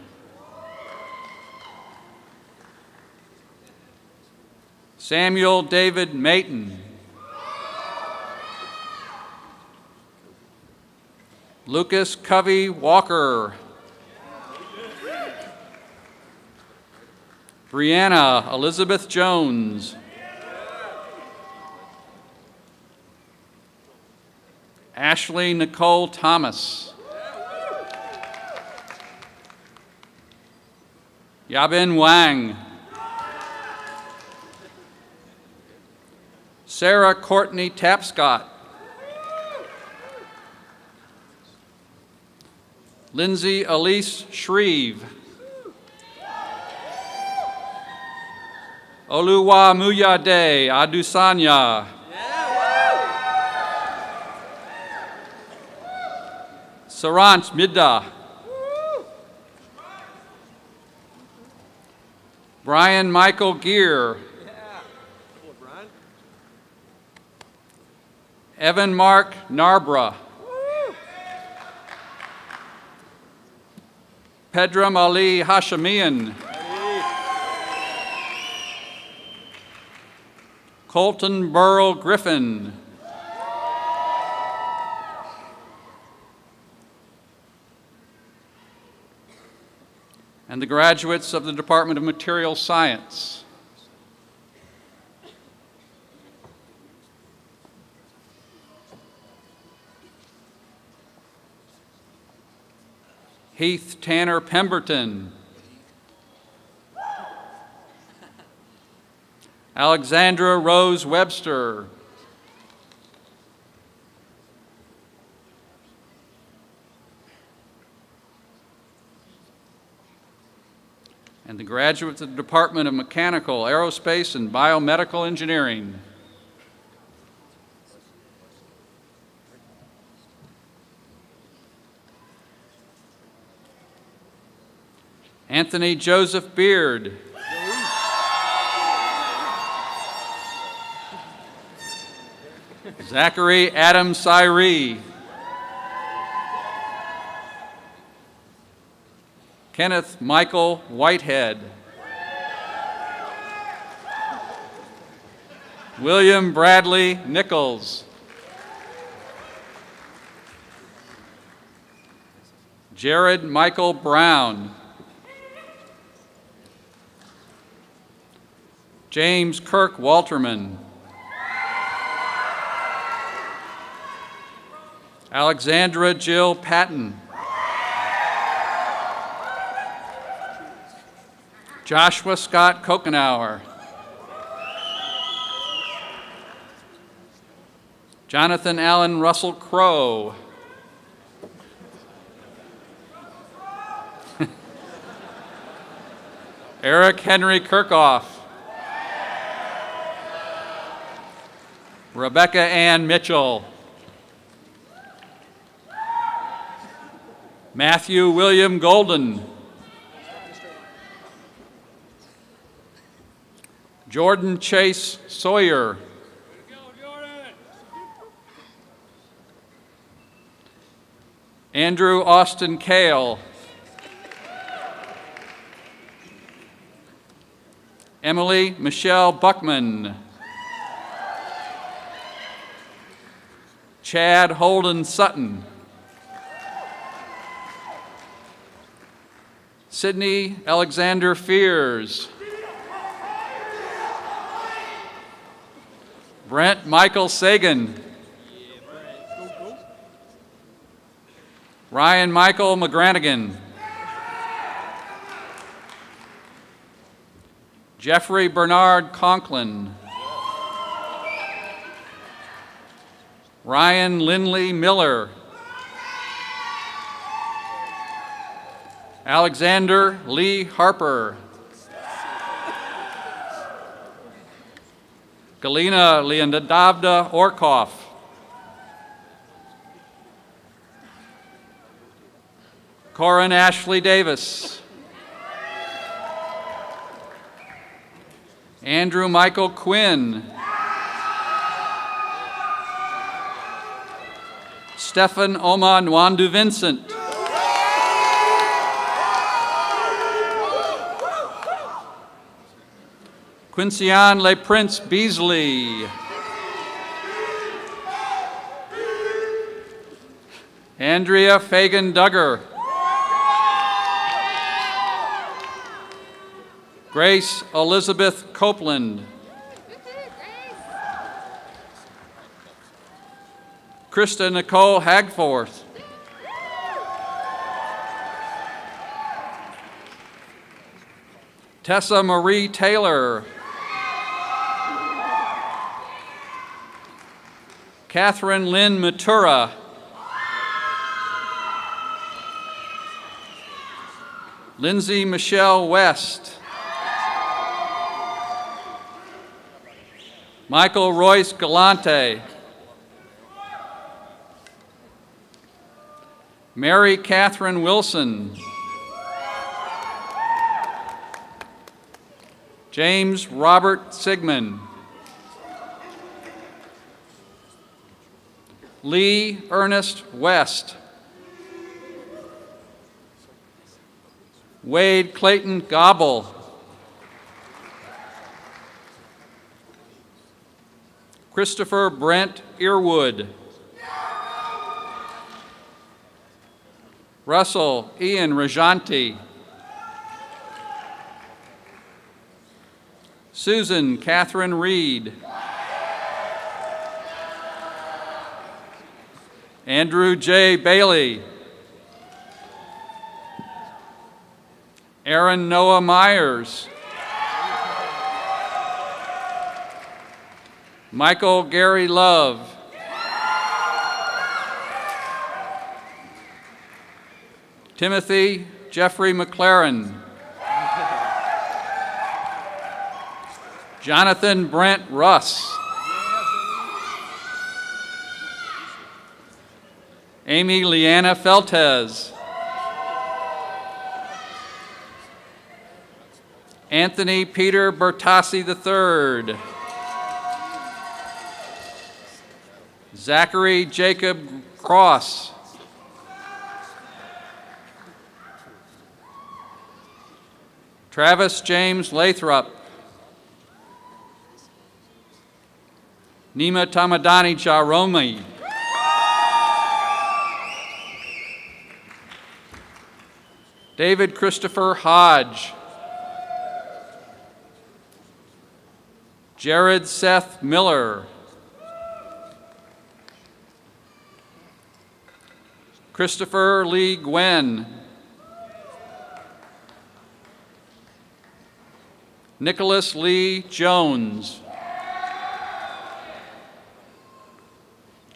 Samuel David Mayton. Lucas Covey Walker. Brianna Elizabeth Jones. Ashley Nicole Thomas. Yabin Wang. Sarah Courtney Tapscott. Lindsay Elise Shreve. Oluwa Muyade Adusanya. Sarant Midda. Brian Michael Gear. Evan Mark Narbra. Pedram Ali Hashemian. Colton Burrell Griffin. And the graduates of the Department of Material Science. Heath Tanner Pemberton. Alexandra Rose Webster. And the graduates of the Department of Mechanical, Aerospace, and Biomedical Engineering. Anthony Joseph Beard. Zachary Adam Cyree. Kenneth Michael Whitehead. William Bradley Nichols. Jared Michael Brown. James Kirk Walterman. Alexandra Jill Patton. Joshua Scott Kokenauer. Jonathan Allen Russell Crowe. Eric Henry Kirkhoff. Rebecca Ann Mitchell. Matthew William Golden. Jordan Chase Sawyer. Andrew Austin Kale. Emily Michelle Buckman. Chad Holden Sutton. Sydney Alexander Fears. Brent Michael Sagan. Ryan Michael McGranigan. Jeffrey Bernard Conklin. Ryan Lindley Miller. Alexander Lee Harper. Galina Leonidovna Orkoff. Corin Ashley Davis. Andrew Michael Quinn. Stefan Oma Nwandu Vincent. Quincian Le Prince Beasley. Andrea Fagan Duggar. Grace Elizabeth Copeland. Krista Nicole Hagforth. Tessa Marie Taylor. Catherine Lynn Matura. Lindsay Michelle West. Michael Royce Galante. Mary Catherine Wilson. James Robert Sigmund. Lee Ernest West. Wade Clayton Gobble. Christopher Brent Earwood. Russell Ian Rajanti. Susan Catherine Reed. Andrew J. Bailey. Aaron Noah Myers. Michael Gary Love. Timothy Jeffrey McLaren. Jonathan Brent Russ. Amy Leanna Feltez. Anthony Peter Bertassi III. Zachary Jacob Cross. Travis James Lathrop. Nima Tamadani Jaromi. David Christopher Hodge. Jared Seth Miller. Christopher Lee Gwen. Nicholas Lee Jones.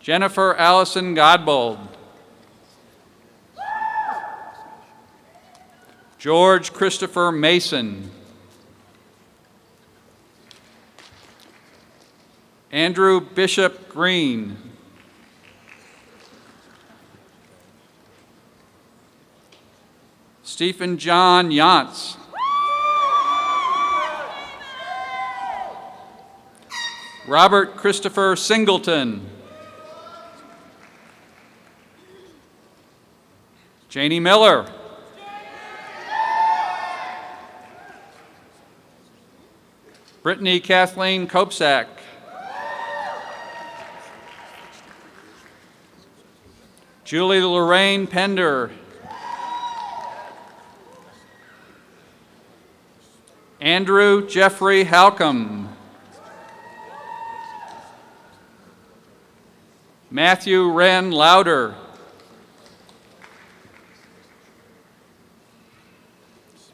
Jennifer Allison Godbold. George Christopher Mason. Andrew Bishop Green. Stephen John Yantz. Robert Christopher Singleton. Janie Miller. Brittany Kathleen Kopsak. Julie Lorraine Pender. Andrew Jeffrey Halcomb. Matthew Wren Lauder.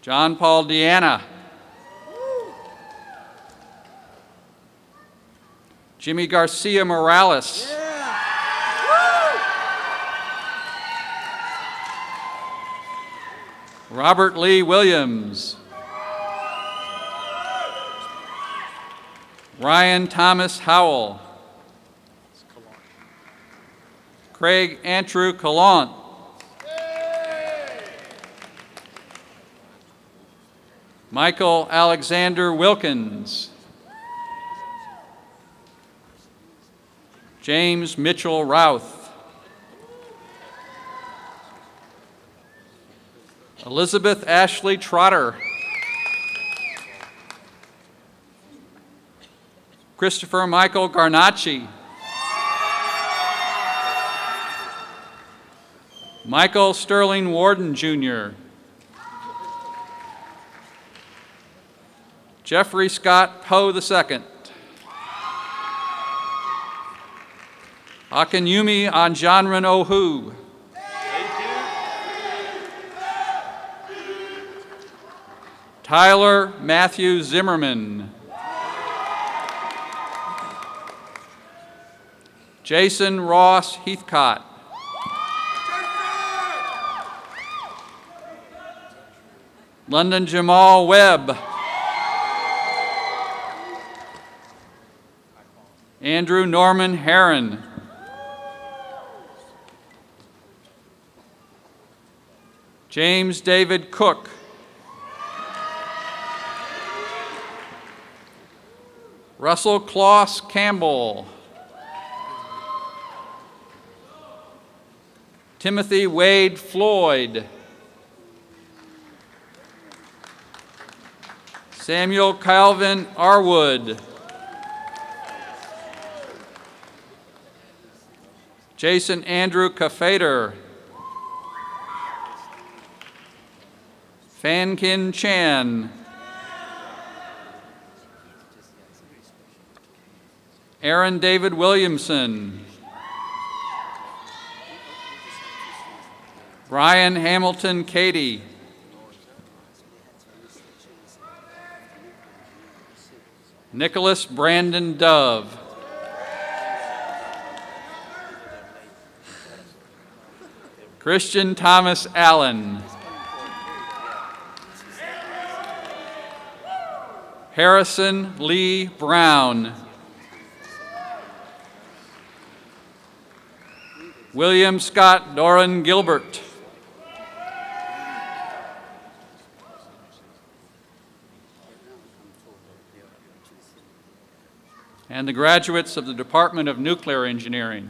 John Paul Deanna. Jimmy Garcia Morales. Robert Lee Williams. Ryan Thomas Howell. Craig Andrew Callant. Michael Alexander Wilkins. James Mitchell Routh. Elizabeth Ashley Trotter. Christopher Michael Garnacci. Michael Sterling Warden, Jr. Jeffrey Scott Poe II. Akinyumi Anjanran Ohu. Tyler Matthew Zimmerman. Jason Ross Heathcott. London Jamal Webb. Andrew Norman Herron. James David Cook. Russell Kloss Campbell. Timothy Wade Floyd. Samuel Calvin Arwood. Jason Andrew Kafader. Fankin Chan. Aaron David Williamson. Brian Hamilton Cady. Nicholas Brandon Dove. Christian Thomas Allen. Harrison Lee Brown. William Scott Doran Gilbert. and the graduates of the Department of Nuclear Engineering.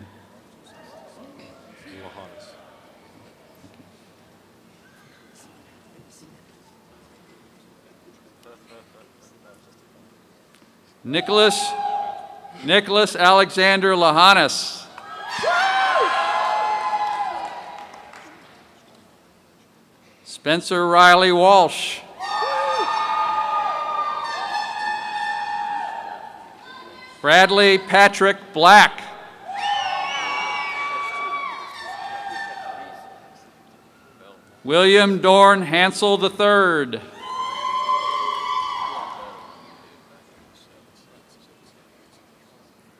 Nicholas Alexander Lahanis. Spencer Riley Walsh. Bradley Patrick Black. William Dorn Hansel III.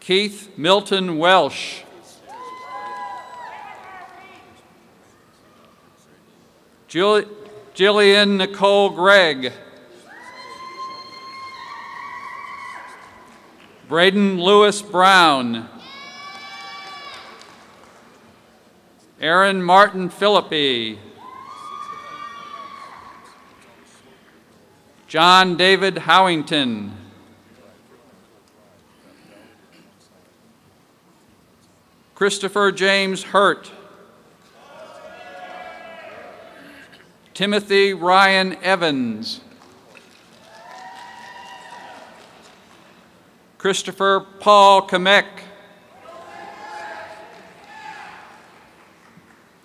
Keith Milton Welsh. Jillian Nicole Gregg. Braden Lewis Brown. Aaron Martin Philippi. John David Howington. Christopher James Hurt. Timothy Ryan Evans. Christopher Paul Kamek.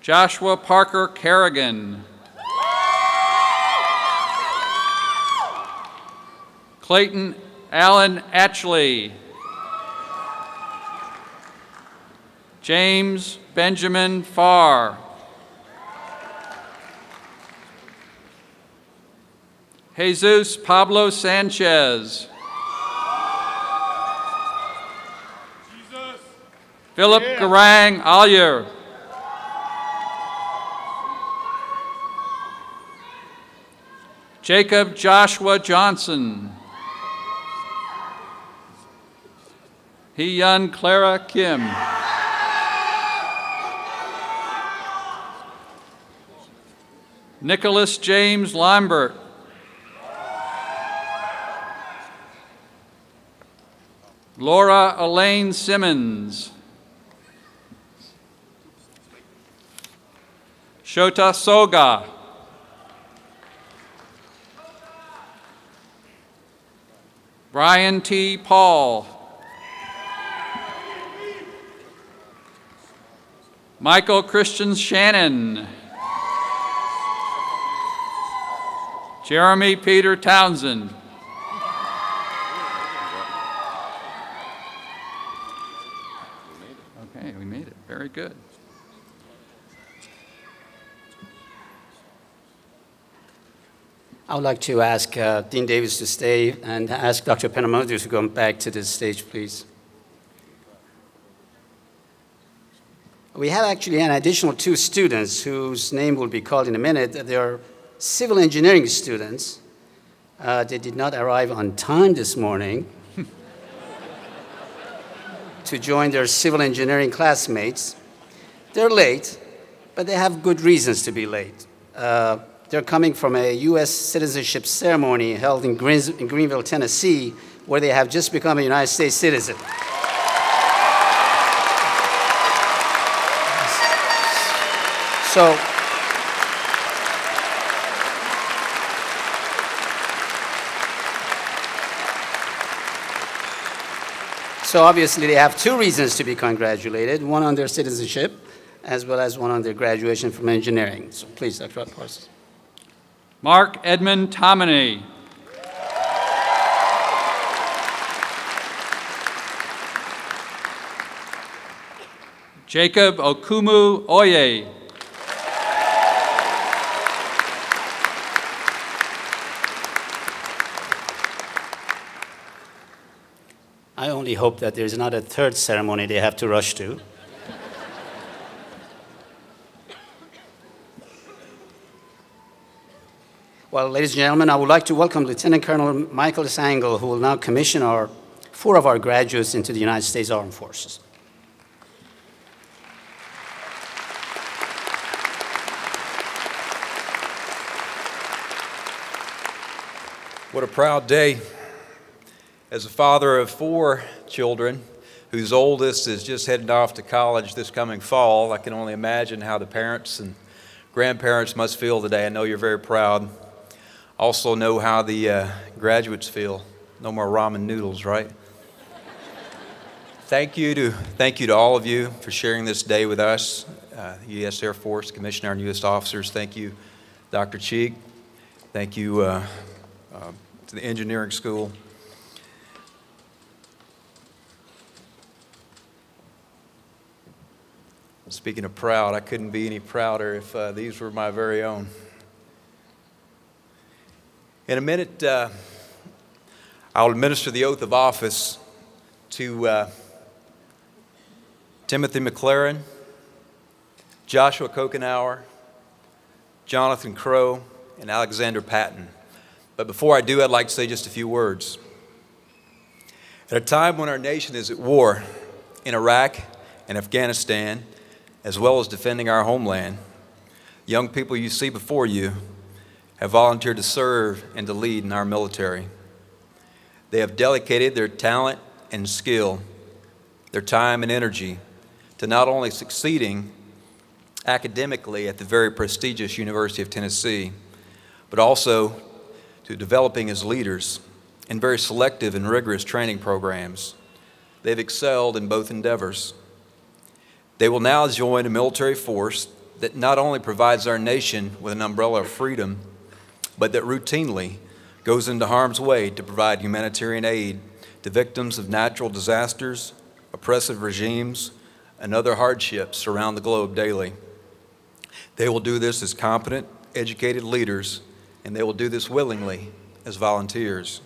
Joshua Parker Kerrigan. Clayton Allen Atchley. James Benjamin Farr. Jesus Pablo Sanchez. Philip Garang Alyer. Jacob Joshua Johnson. Hee-Yun Clara Kim. Nicholas James Lambert. Laura Elaine Simmons. Shota Soga. Brian T. Paul. Michael Christian Shannon. Jeremy Peter Townsend. Okay, we made it. Very good. I would like to ask Dean Davis to stay and ask Dr. Penamodu to come back to the stage, please. We have actually an additional 2 students whose name will be called in a minute. They are civil engineering students. They did not arrive on time this morning to join their civil engineering classmates. They're late, but they have good reasons to be late. They're coming from a U.S. citizenship ceremony held in Greenville, Tennessee, where they have just become a United States citizen. So obviously they have 2 reasons to be congratulated, one on their citizenship, as well as one on their graduation from engineering. So please, Dr. Parsons. Mark Edmund Tomine. Jacob Okumu Oye. I only hope that there's not a 3rd ceremony they have to rush to. Well, ladies and gentlemen, I would like to welcome Lieutenant Colonel Michael Sangle, who will now commission 4 of our graduates into the United States Armed Forces. What a proud day. As a father of 4 children, whose oldest is just heading off to college this coming fall, I can only imagine how the parents and grandparents must feel today. I know you're very proud. Also know how the graduates feel. No more ramen noodles, right? Thank you to all of you for sharing this day with us. U.S. Air Force, Commissioner and newest officers. Thank you, Dr. Cheek. Thank you to the engineering school. Speaking of proud, I couldn't be any prouder if these were my very own. In a minute, I'll administer the oath of office to Timothy McLaren, Joshua Kokenauer, Jonathan Crow, and Alexander Patton. But before I do, I'd like to say just a few words. At a time when our nation is at war in Iraq and Afghanistan, as well as defending our homeland, young people you see before you have volunteered to serve and to lead in our military. They have dedicated their talent and skill, their time and energy to not only succeeding academically at the very prestigious University of Tennessee, but also to developing as leaders in very selective and rigorous training programs. They've excelled in both endeavors. They will now join a military force that not only provides our nation with an umbrella of freedom, but that routinely goes into harm's way to provide humanitarian aid to victims of natural disasters, oppressive regimes, and other hardships around the globe daily. They will do this as competent, educated leaders, and they will do this willingly as volunteers.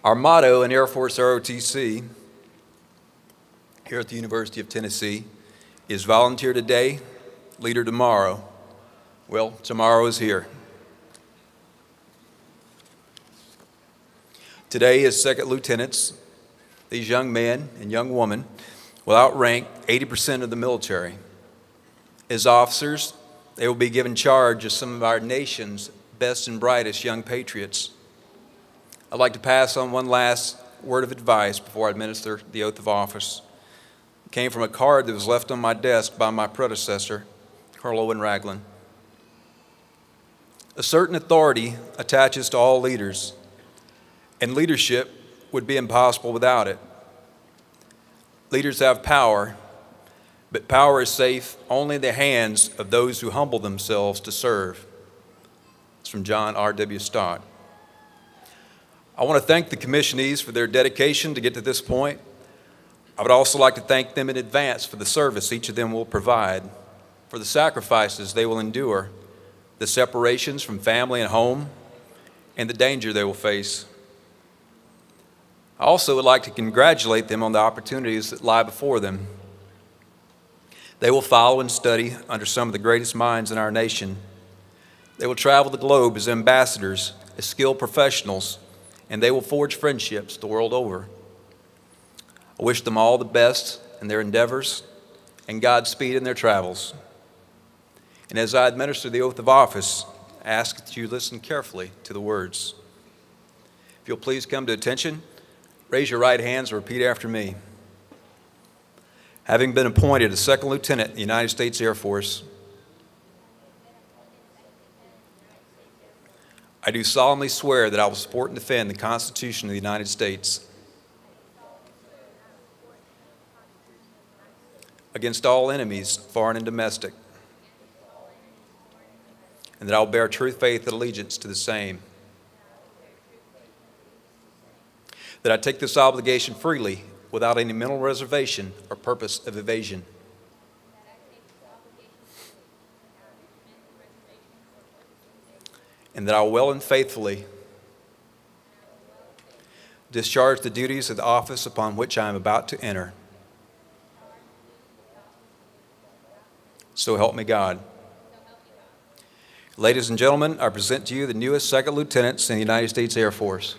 Our motto in Air Force ROTC here at the University of Tennessee is volunteer today, leader tomorrow. Well, tomorrow is here. Today, as second lieutenants, these young men and young women will outrank 80% of the military. As officers, they will be given charge of some of our nation's best and brightest young patriots. I'd like to pass on one last word of advice before I administer the oath of office. It came from a card that was left on my desk by my predecessor, Colonel Owen Ragland. A certain authority attaches to all leaders, and leadership would be impossible without it. Leaders have power, but power is safe only in the hands of those who humble themselves to serve. It's from John R.W. Stott. I want to thank the commissionees for their dedication to get to this point. I would also like to thank them in advance for the service each of them will provide, for the sacrifices they will endure, the separations from family and home, and the danger they will face. I also would like to congratulate them on the opportunities that lie before them. They will follow and study under some of the greatest minds in our nation. They will travel the globe as ambassadors, as skilled professionals, and they will forge friendships the world over. I wish them all the best in their endeavors and Godspeed in their travels. And as I administer the oath of office, I ask that you listen carefully to the words. If you'll please come to attention, raise your right hands and repeat after me. Having been appointed a second lieutenant in the United States Air Force, I do solemnly swear that I will support and defend the Constitution of the United States against all enemies, foreign and domestic, and that I will bear true faith and allegiance to the same, that I take this obligation freely without any mental reservation or purpose of evasion, and that I will well and faithfully discharge the duties of the office upon which I am about to enter. So help me God. Ladies and gentlemen, I present to you the newest second lieutenants in the United States Air Force.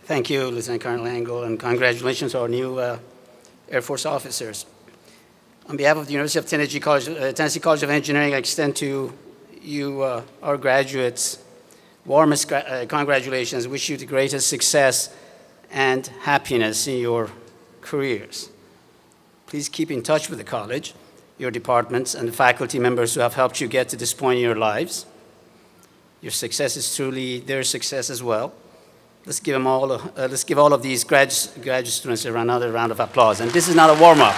Thank you, Lieutenant Colonel Engel, and congratulations to our new Air Force officers. On behalf of the University of Tennessee College of Engineering, I extend to you, our graduates, warmest congratulations. Wish you the greatest success and happiness in your careers. Please keep in touch with the college, your departments, and the faculty members who have helped you get to this point in your lives. Your success is truly their success as well. Let's give all of these graduate students another round of applause. And this is not a warm-up.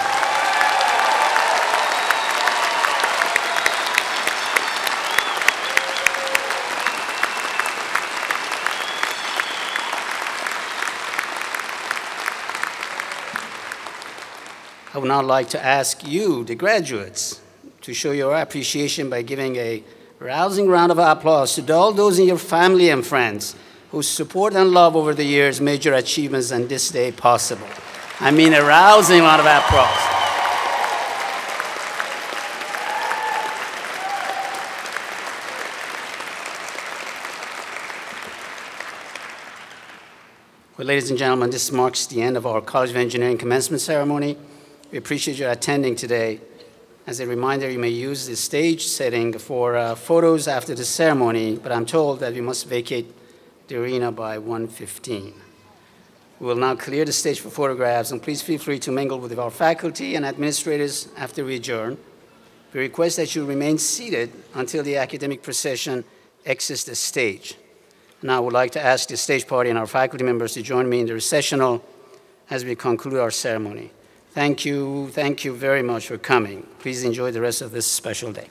I would now like to ask you, the graduates, to show your appreciation by giving a rousing round of applause to all those in your family and friends whose support and love over the years made your achievements and this day possible. I mean a rousing round of applause. Well, ladies and gentlemen, this marks the end of our College of Engineering commencement ceremony. We appreciate your attending today. As a reminder, you may use the stage setting for photos after the ceremony, but I'm told that we must vacate the arena by 1:15. We will now clear the stage for photographs, and please feel free to mingle with our faculty and administrators after we adjourn. We request that you remain seated until the academic procession exits the stage. Now I would like to ask the stage party and our faculty members to join me in the recessional as we conclude our ceremony. Thank you very much for coming. Please enjoy the rest of this special day.